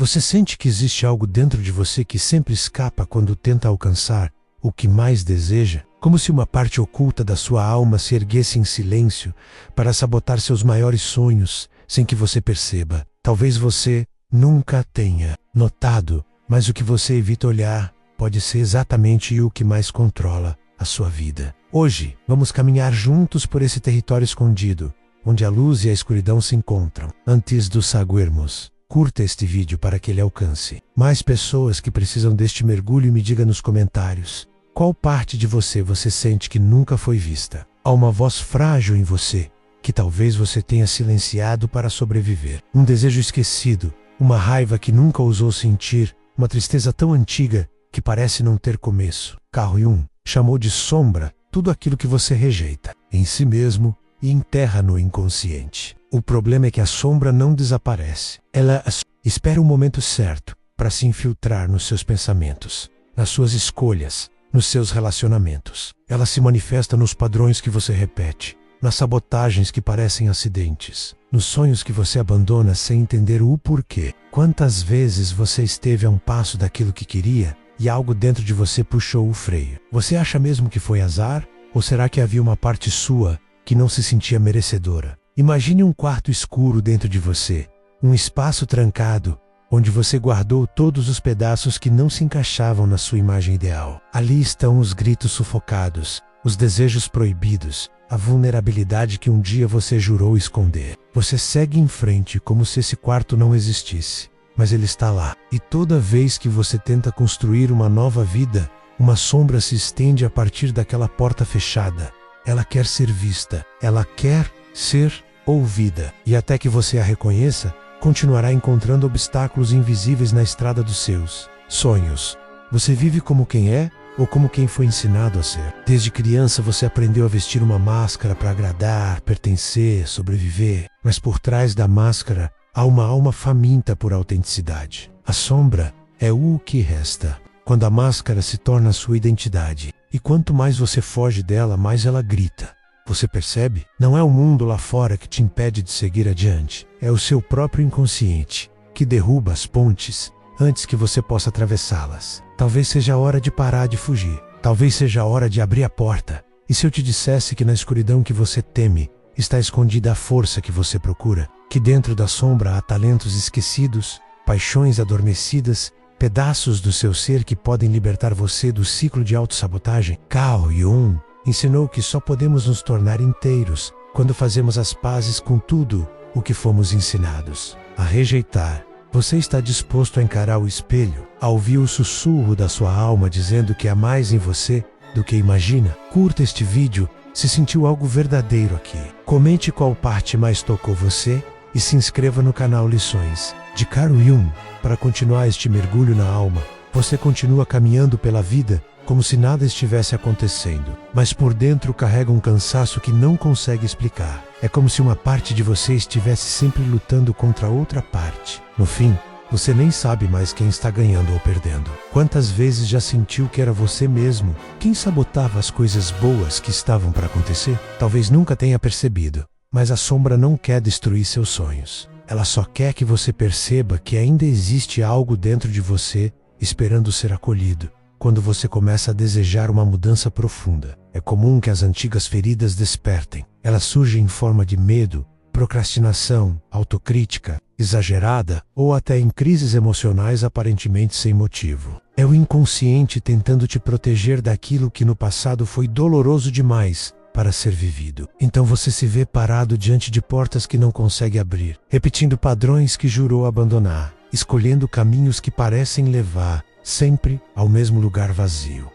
Você sente que existe algo dentro de você que sempre escapa quando tenta alcançar o que mais deseja? Como se uma parte oculta da sua alma se erguesse em silêncio para sabotar seus maiores sonhos sem que você perceba. Talvez você nunca tenha notado, mas o que você evita olhar pode ser exatamente o que mais controla a sua vida. Hoje, vamos caminhar juntos por esse território escondido, onde a luz e a escuridão se encontram. Antes de saguarmos, curta este vídeo para que ele alcance mais pessoas que precisam deste mergulho e me diga nos comentários qual parte de você sente que nunca foi vista. Há uma voz frágil em você que talvez você tenha silenciado para sobreviver. Um desejo esquecido, uma raiva que nunca ousou sentir, uma tristeza tão antiga que parece não ter começo. Carl Jung chamou de sombra tudo aquilo que você rejeita em si mesmo e enterra no inconsciente. O problema é que a sombra não desaparece. Ela espera o momento certo para se infiltrar nos seus pensamentos, nas suas escolhas, nos seus relacionamentos. Ela se manifesta nos padrões que você repete, nas sabotagens que parecem acidentes, nos sonhos que você abandona sem entender o porquê. Quantas vezes você esteve a um passo daquilo que queria e algo dentro de você puxou o freio? Você acha mesmo que foi azar? Ou será que havia uma parte sua que não se sentia merecedora? Imagine um quarto escuro dentro de você, um espaço trancado, onde você guardou todos os pedaços que não se encaixavam na sua imagem ideal. Ali estão os gritos sufocados, os desejos proibidos, a vulnerabilidade que um dia você jurou esconder. Você segue em frente como se esse quarto não existisse, mas ele está lá. E toda vez que você tenta construir uma nova vida, uma sombra se estende a partir daquela porta fechada. Ela quer ser vista, ela quer ser ouvida. E até que você a reconheça, continuará encontrando obstáculos invisíveis na estrada dos seus sonhos. Você vive como quem é ou como quem foi ensinado a ser. Desde criança você aprendeu a vestir uma máscara para agradar, pertencer, sobreviver. Mas por trás da máscara há uma alma faminta por autenticidade. A sombra é o que resta quando a máscara se torna sua identidade. E quanto mais você foge dela, mais ela grita. Você percebe? Não é o mundo lá fora que te impede de seguir adiante. É o seu próprio inconsciente que derruba as pontes antes que você possa atravessá-las. Talvez seja a hora de parar de fugir. Talvez seja a hora de abrir a porta. E se eu te dissesse que na escuridão que você teme está escondida a força que você procura? Que dentro da sombra há talentos esquecidos, paixões adormecidas, pedaços do seu ser que podem libertar você do ciclo de autossabotagem? Carl Jung ensinou que só podemos nos tornar inteiros quando fazemos as pazes com tudo o que fomos ensinados a rejeitar. Você está disposto a encarar o espelho, a ouvir o sussurro da sua alma dizendo que há mais em você do que imagina? Curta este vídeo se sentiu algo verdadeiro aqui. Comente qual parte mais tocou você e se inscreva no canal Lições de Carl Jung para continuar este mergulho na alma. Você continua caminhando pela vida como se nada estivesse acontecendo, mas por dentro carrega um cansaço que não consegue explicar. É como se uma parte de você estivesse sempre lutando contra outra parte. No fim, você nem sabe mais quem está ganhando ou perdendo. Quantas vezes já sentiu que era você mesmo quem sabotava as coisas boas que estavam para acontecer? Talvez nunca tenha percebido, mas a sombra não quer destruir seus sonhos. Ela só quer que você perceba que ainda existe algo dentro de você esperando ser acolhido. Quando você começa a desejar uma mudança profunda, é comum que as antigas feridas despertem. Elas surgem em forma de medo, procrastinação, autocrítica exagerada ou até em crises emocionais aparentemente sem motivo. É o inconsciente tentando te proteger daquilo que no passado foi doloroso demais para ser vivido. Então você se vê parado diante de portas que não consegue abrir, repetindo padrões que jurou abandonar, escolhendo caminhos que parecem levar sempre ao mesmo lugar vazio.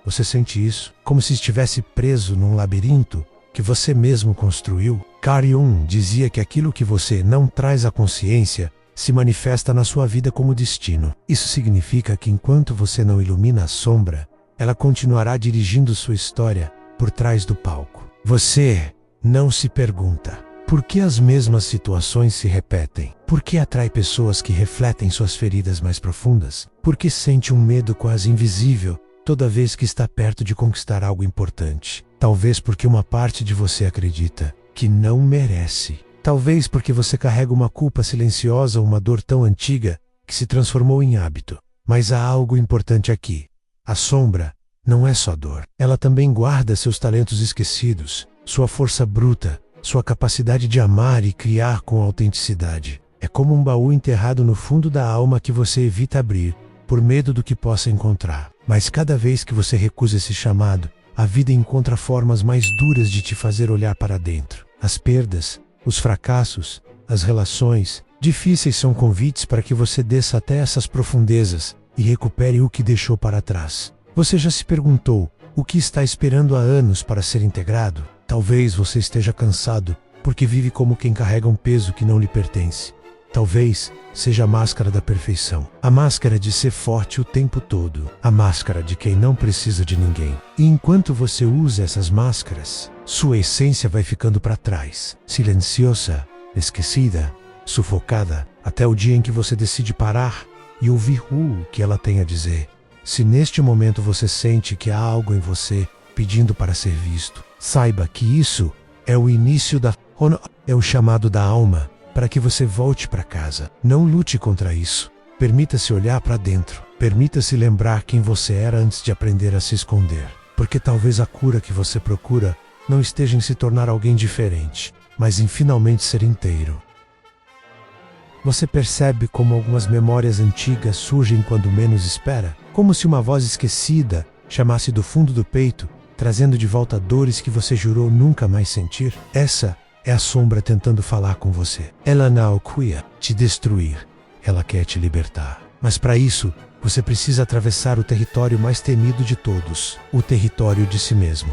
Você sente isso? Como se estivesse preso num labirinto que você mesmo construiu? Carl Jung dizia que aquilo que você não traz à consciência se manifesta na sua vida como destino. Isso significa que enquanto você não ilumina a sombra, ela continuará dirigindo sua história por trás do palco. Você não se pergunta: por que as mesmas situações se repetem? Por que atrai pessoas que refletem suas feridas mais profundas? Por que sente um medo quase invisível toda vez que está perto de conquistar algo importante? Talvez porque uma parte de você acredita que não merece. Talvez porque você carrega uma culpa silenciosa ou uma dor tão antiga que se transformou em hábito. Mas há algo importante aqui. A sombra não é só dor. Ela também guarda seus talentos esquecidos, sua força bruta, sua capacidade de amar e criar com autenticidade. É como um baú enterrado no fundo da alma que você evita abrir, por medo do que possa encontrar. Mas cada vez que você recusa esse chamado, a vida encontra formas mais duras de te fazer olhar para dentro. As perdas, os fracassos, as relações difíceis são convites para que você desça até essas profundezas e recupere o que deixou para trás. Você já se perguntou o que está esperando há anos para ser integrado? Talvez você esteja cansado porque vive como quem carrega um peso que não lhe pertence. Talvez seja a máscara da perfeição, a máscara de ser forte o tempo todo, a máscara de quem não precisa de ninguém. E enquanto você usa essas máscaras, sua essência vai ficando para trás, silenciosa, esquecida, sufocada, até o dia em que você decide parar e ouvir o que ela tem a dizer. Se neste momento você sente que há algo em você pedindo para ser visto, saiba que isso é o início é o chamado da alma para que você volte para casa. Não lute contra isso. Permita-se olhar para dentro. Permita-se lembrar quem você era antes de aprender a se esconder. Porque talvez a cura que você procura não esteja em se tornar alguém diferente, mas em finalmente ser inteiro. Você percebe como algumas memórias antigas surgem quando menos espera? Como se uma voz esquecida chamasse do fundo do peito, trazendo de volta dores que você jurou nunca mais sentir? Essa é a sombra tentando falar com você. Ela não quer te destruir, ela quer te libertar. Mas para isso, você precisa atravessar o território mais temido de todos, o território de si mesmo.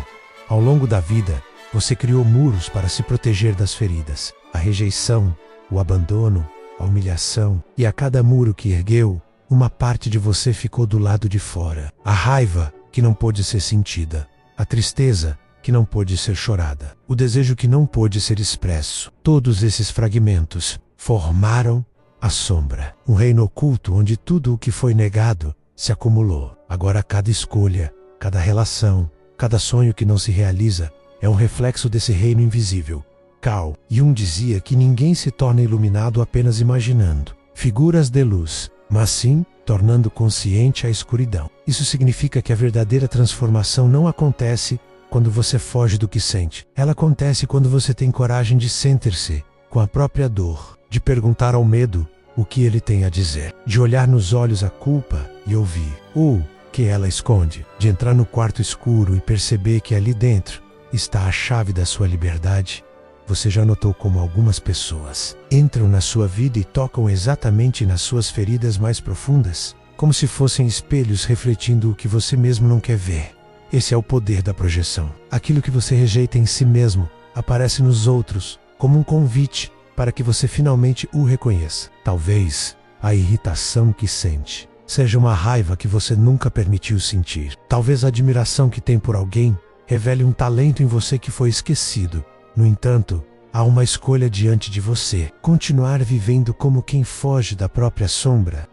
Ao longo da vida, você criou muros para se proteger das feridas, a rejeição, o abandono, a humilhação, e a cada muro que ergueu, uma parte de você ficou do lado de fora. A raiva que não pôde ser sentida, a tristeza que não pôde ser chorada, o desejo que não pôde ser expresso. Todos esses fragmentos formaram a sombra, um reino oculto onde tudo o que foi negado se acumulou. Agora cada escolha, cada relação, cada sonho que não se realiza é um reflexo desse reino invisível. Carl Jung dizia que ninguém se torna iluminado apenas imaginando figuras de luz, mas sim tornando consciente a escuridão. Isso significa que a verdadeira transformação não acontece quando você foge do que sente. Ela acontece quando você tem coragem de sentir-se com a própria dor, de perguntar ao medo o que ele tem a dizer, de olhar nos olhos a culpa e ouvir o que ela esconde, de entrar no quarto escuro e perceber que ali dentro está a chave da sua liberdade. Você já notou como algumas pessoas entram na sua vida e tocam exatamente nas suas feridas mais profundas, como se fossem espelhos refletindo o que você mesmo não quer ver? Esse é o poder da projeção. Aquilo que você rejeita em si mesmo aparece nos outros como um convite para que você finalmente o reconheça. Talvez a irritação que sente seja uma raiva que você nunca permitiu sentir. Talvez a admiração que tem por alguém revele um talento em você que foi esquecido. No entanto, há uma escolha diante de você: continuar vivendo como quem foge da própria sombra,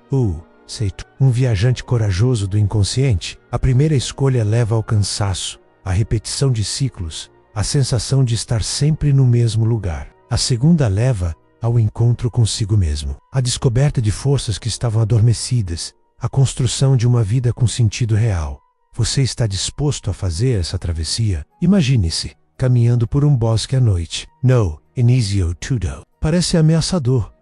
um viajante corajoso do inconsciente. A primeira escolha leva ao cansaço, à repetição de ciclos, à sensação de estar sempre no mesmo lugar. A segunda leva ao encontro consigo mesmo, à descoberta de forças que estavam adormecidas, à construção de uma vida com sentido real. Você está disposto a fazer essa travessia? Imagine-se caminhando por um bosque à noite. No início tudo parece ameaçador.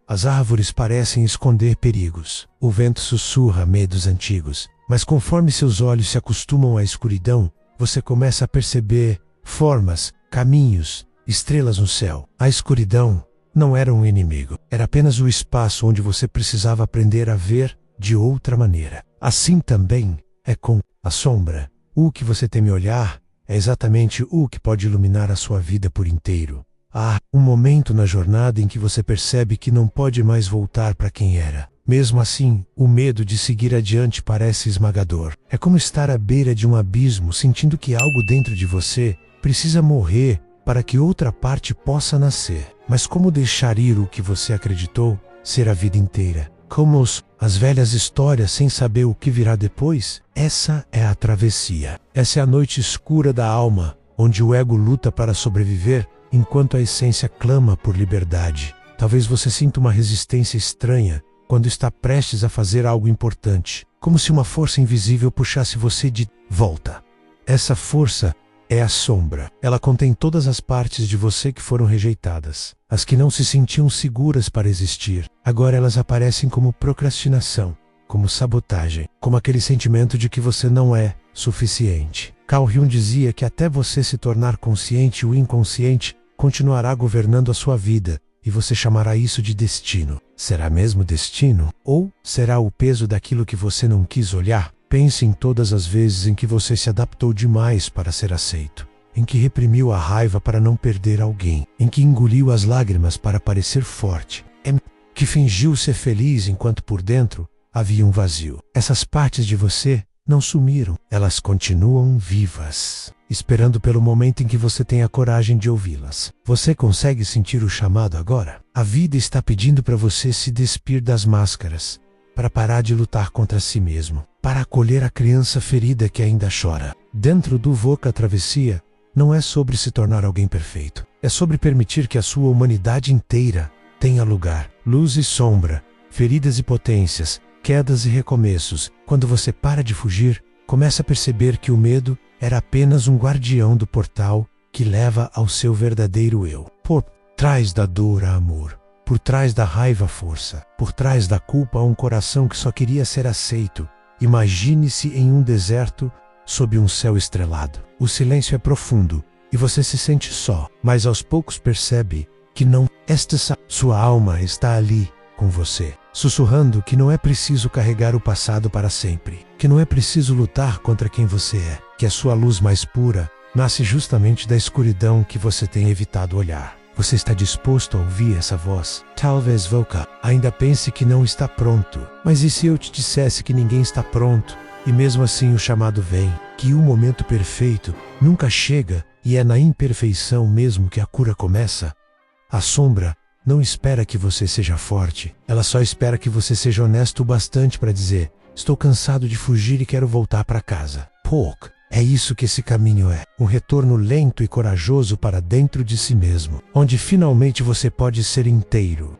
As árvores parecem esconder perigos. O vento sussurra medos antigos. Mas conforme seus olhos se acostumam à escuridão, você começa a perceber formas, caminhos, estrelas no céu. A escuridão não era um inimigo. Era apenas o espaço onde você precisava aprender a ver de outra maneira. Assim também é com a sombra. O que você teme olhar é exatamente o que pode iluminar a sua vida por inteiro. Há um momento na jornada em que você percebe que não pode mais voltar para quem era. Mesmo assim, o medo de seguir adiante parece esmagador. É como estar à beira de um abismo, sentindo que algo dentro de você precisa morrer para que outra parte possa nascer. Mas como deixar ir o que você acreditou ser a vida inteira? Como as velhas histórias sem saber o que virá depois? Essa é a travessia. Essa é a noite escura da alma, onde o ego luta para sobreviver, enquanto a essência clama por liberdade. Talvez você sinta uma resistência estranha quando está prestes a fazer algo importante, como se uma força invisível puxasse você de volta. Essa força é a sombra. Ela contém todas as partes de você que foram rejeitadas, as que não se sentiam seguras para existir. Agora elas aparecem como procrastinação, como sabotagem, como aquele sentimento de que você não é suficiente. Carl Jung dizia que até você se tornar consciente, o inconsciente continuará governando a sua vida, e você chamará isso de destino. Será mesmo destino? Ou será o peso daquilo que você não quis olhar? Pense em todas as vezes em que você se adaptou demais para ser aceito, em que reprimiu a raiva para não perder alguém, em que engoliu as lágrimas para parecer forte, em que fingiu ser feliz enquanto por dentro havia um vazio. Essas partes de você não sumiram, elas continuam vivas, esperando pelo momento em que você tenha coragem de ouvi-las. Você consegue sentir o chamado agora? A vida está pedindo para você se despir das máscaras, para parar de lutar contra si mesmo, para acolher a criança ferida que ainda chora. Dentro do VOCA Travessia, não é sobre se tornar alguém perfeito, é sobre permitir que a sua humanidade inteira tenha lugar. Luz e sombra, feridas e potências, quedas e recomeços. Quando você para de fugir, começa a perceber que o medo era apenas um guardião do portal que leva ao seu verdadeiro eu. Por trás da dor há amor, por trás da raiva força, por trás da culpa há um coração que só queria ser aceito. Imagine-se em um deserto sob um céu estrelado. O silêncio é profundo e você se sente só, mas aos poucos percebe que não. Sua alma está ali com você, sussurrando que não é preciso carregar o passado para sempre, que não é preciso lutar contra quem você é, que a sua luz mais pura nasce justamente da escuridão que você tem evitado olhar. Você está disposto a ouvir essa voz? Talvez VOCA ainda pense que não está pronto, mas e se eu te dissesse que ninguém está pronto, e mesmo assim o chamado vem, que o momento perfeito nunca chega e é na imperfeição mesmo que a cura começa? A sombra não espera que você seja forte, ela só espera que você seja honesto o bastante para dizer: estou cansado de fugir e quero voltar para casa. Pouco. É isso que esse caminho é, um retorno lento e corajoso para dentro de si mesmo, onde finalmente você pode ser inteiro.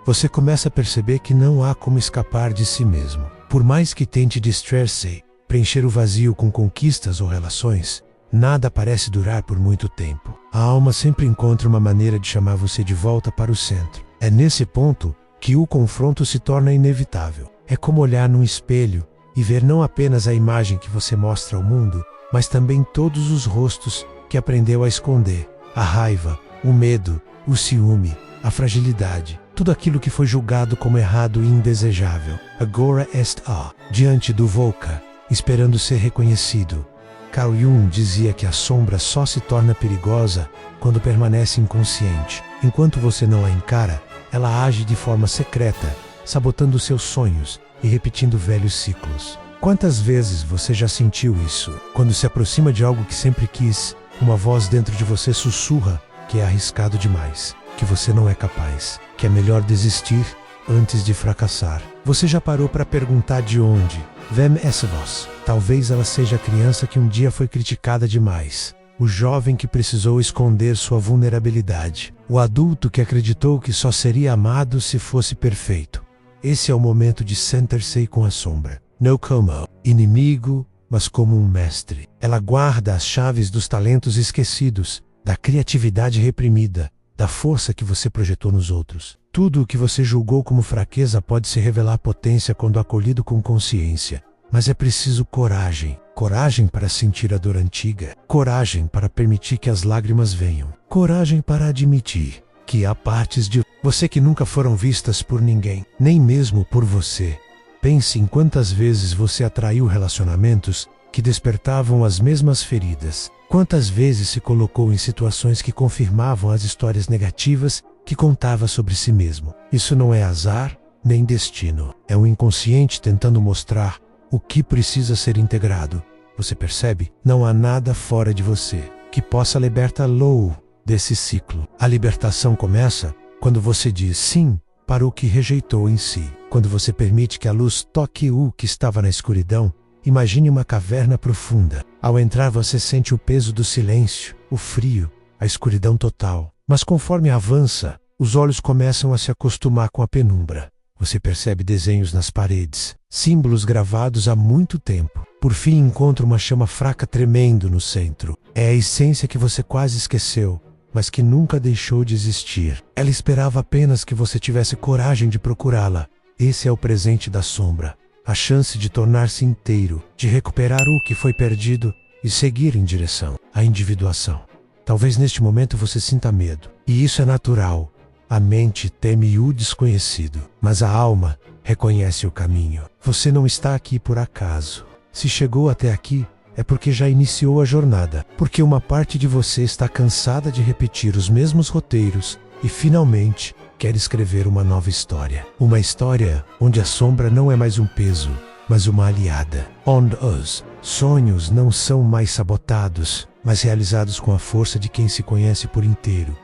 Você começa a perceber que não há como escapar de si mesmo. Por mais que tente distrair-se, preencher o vazio com conquistas ou relações, nada parece durar por muito tempo. A alma sempre encontra uma maneira de chamar você de volta para o centro. É nesse ponto que o confronto se torna inevitável. É como olhar num espelho e ver não apenas a imagem que você mostra ao mundo, mas também todos os rostos que aprendeu a esconder. A raiva, o medo, o ciúme, a fragilidade, tudo aquilo que foi julgado como errado e indesejável. Agora está diante do VOCA, esperando ser reconhecido. Carl Jung dizia que a sombra só se torna perigosa quando permanece inconsciente. Enquanto você não a encara, ela age de forma secreta, sabotando seus sonhos e repetindo velhos ciclos. Quantas vezes você já sentiu isso? Quando se aproxima de algo que sempre quis, uma voz dentro de você sussurra que é arriscado demais, que você não é capaz, que é melhor desistir antes de fracassar. Você já parou para perguntar de onde vem essa voz? Talvez ela seja a criança que um dia foi criticada demais, o jovem que precisou esconder sua vulnerabilidade, o adulto que acreditou que só seria amado se fosse perfeito. Esse é o momento de sentar-se com a sombra, não como inimigo, mas como um mestre. Ela guarda as chaves dos talentos esquecidos, da criatividade reprimida, da força que você projetou nos outros. Tudo o que você julgou como fraqueza pode se revelar potência quando acolhido com consciência. Mas é preciso coragem. Coragem para sentir a dor antiga. Coragem para permitir que as lágrimas venham. Coragem para admitir que há partes de você que nunca foram vistas por ninguém, nem mesmo por você. Pense em quantas vezes você atraiu relacionamentos que despertavam as mesmas feridas. Quantas vezes se colocou em situações que confirmavam as histórias negativas que contava sobre si mesmo. Isso não é azar, nem destino. É um inconsciente tentando mostrar o que precisa ser integrado. Você percebe? Não há nada fora de você que possa libertá-lo desse ciclo. A libertação começa quando você diz sim para o que rejeitou em si. Quando você permite que a luz toque o que estava na escuridão. Imagine uma caverna profunda. Ao entrar você sente o peso do silêncio, o frio, a escuridão total. Mas conforme avança, Os olhos começam a se acostumar com a penumbra. Você percebe desenhos nas paredes, símbolos gravados há muito tempo. Por fim, encontra uma chama fraca tremendo no centro. É a essência que você quase esqueceu, mas que nunca deixou de existir. Ela esperava apenas que você tivesse coragem de procurá-la. Esse é o presente da sombra. A chance de tornar-se inteiro, de recuperar o que foi perdido e seguir em direção à individuação. Talvez neste momento você sinta medo, e isso é natural. A mente teme o desconhecido, mas a alma reconhece o caminho. Você não está aqui por acaso. Se chegou até aqui, é porque já iniciou a jornada, porque uma parte de você está cansada de repetir os mesmos roteiros e finalmente quer escrever uma nova história. Uma história onde a sombra não é mais um peso, mas uma aliada. Onde os sonhos não são mais sabotados, mas realizados com a força de quem se conhece por inteiro.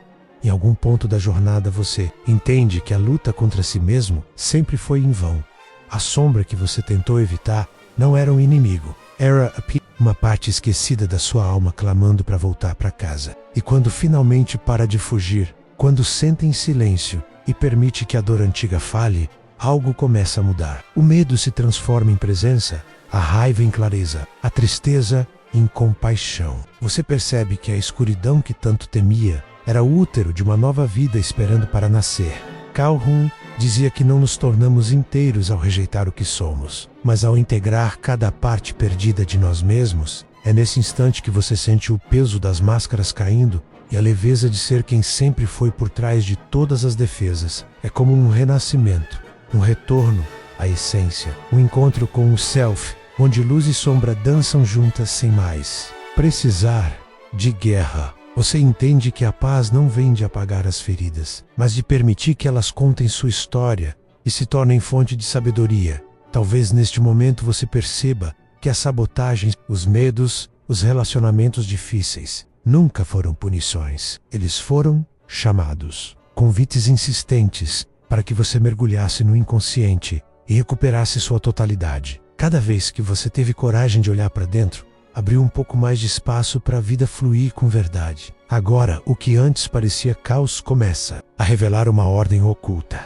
Em algum ponto da jornada você entende que a luta contra si mesmo sempre foi em vão. A sombra que você tentou evitar não era um inimigo, era uma parte esquecida da sua alma clamando para voltar para casa. E quando finalmente para de fugir, quando senta em silêncio e permite que a dor antiga fale, algo começa a mudar. O medo se transforma em presença, a raiva em clareza, a tristeza em compaixão. Você percebe que a escuridão que tanto temia era o útero de uma nova vida esperando para nascer. Calhoun dizia que não nos tornamos inteiros ao rejeitar o que somos, mas ao integrar cada parte perdida de nós mesmos. É nesse instante que você sente o peso das máscaras caindo e a leveza de ser quem sempre foi por trás de todas as defesas. É como um renascimento, um retorno à essência, um encontro com o self, onde luz e sombra dançam juntas sem mais precisar de guerra. Você entende que a paz não vem de apagar as feridas, mas de permitir que elas contem sua história e se tornem fonte de sabedoria. Talvez neste momento você perceba que as sabotagens, os medos, os relacionamentos difíceis nunca foram punições. Eles foram chamados, convites insistentes para que você mergulhasse no inconsciente e recuperasse sua totalidade. Cada vez que você teve coragem de olhar para dentro, abriu um pouco mais de espaço para a vida fluir com verdade. Agora, o que antes parecia caos começa a revelar uma ordem oculta.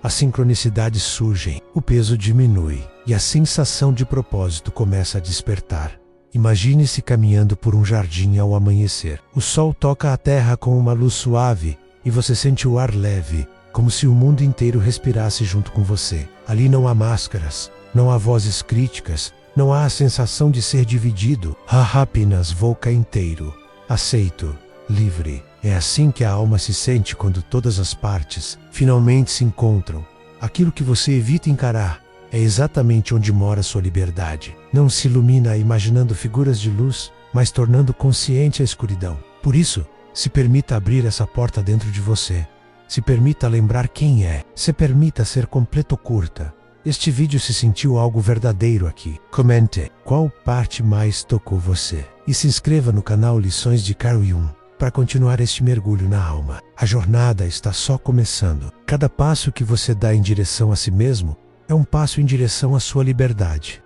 As sincronicidades surgem, o peso diminui e a sensação de propósito começa a despertar. Imagine-se caminhando por um jardim ao amanhecer. O sol toca a terra com uma luz suave e você sente o ar leve, como se o mundo inteiro respirasse junto com você. Ali não há máscaras, não há vozes críticas, não há a sensação de ser dividido. Apenas voca inteiro, aceito, livre. É assim que a alma se sente quando todas as partes finalmente se encontram. Aquilo que você evita encarar é exatamente onde mora sua liberdade. Não se ilumina imaginando figuras de luz, mas tornando consciente a escuridão. Por isso, se permita abrir essa porta dentro de você. Se permita lembrar quem é. Se permita ser completo ou curta. Este vídeo se sentiu algo verdadeiro aqui. Comente qual parte mais tocou você. E se inscreva no canal Lições de Carl Jung para continuar este mergulho na alma. A jornada está só começando. Cada passo que você dá em direção a si mesmo é um passo em direção à sua liberdade.